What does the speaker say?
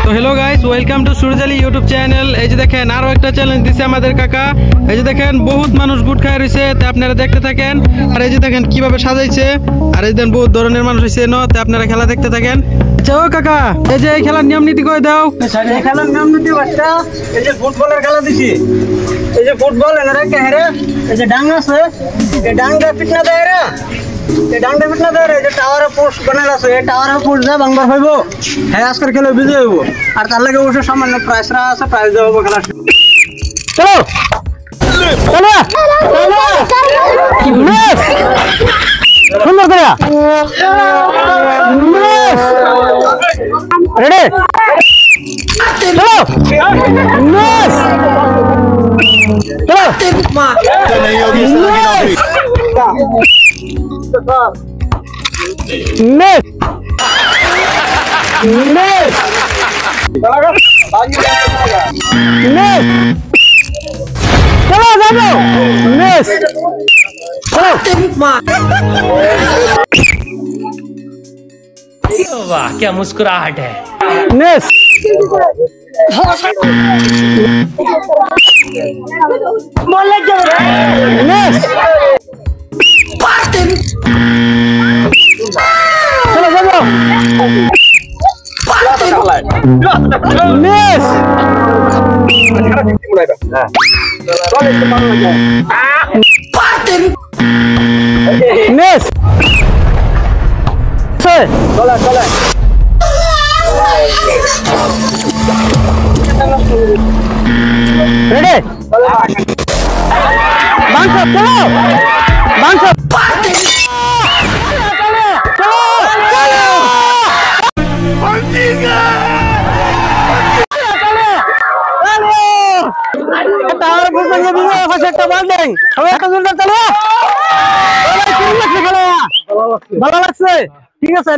তো hello guys, welcome to Suraj Ali YouTube channel. এই যে দেখেন আরো একটা চ্যালেঞ্জ দিছে আমাদের কাকা। এই যে দেখেন বহুত মানুষ গুট খায় রয়েছে, তা আপনারা দেখতে থাকেন। আর এই যে দেখেন কিভাবে সাজাইছে, আর এই দেখেন বহুত ধরনের মানুষ হয়েছে ন, তা আপনারা খেলা দেখতে থাকেন। আচ্ছা ও কাকা, এই যে এই খেলার নিয়ম নীতি কই দাও। এই খেলার নিয়ম নীতি বাচ্চা, এই যে ফুটবলের খেলা দিছি, এই যে ফুটবল এনারে কেহারে, এই যে ডাং আছে, এই ডাংটা পিটনা দেয় রে, এই ডাংটা পিটনা দেয় রে, এই যে টাওয়ারে পোস্ট বানাল আছে, এই টাওয়ারে পোস্ট যা ভাঙবার হইব, হ্যাঁ আজকের খেলে বিজয় হইব। আর তার লাগে অবশ্য সামান্য প্রাইসরা আছে, প্রাইজ দেওয়া হবো খেলা। চলো চলো সুন্দর করে রেডি চলো चलो जाओ मिस चलो वाह क्या मुस्कुराहट है मिस मिस चलो जाओ मिस मिस चला चला रेडी बांस चलो बांस ভালো লাগছে ঠিক আছে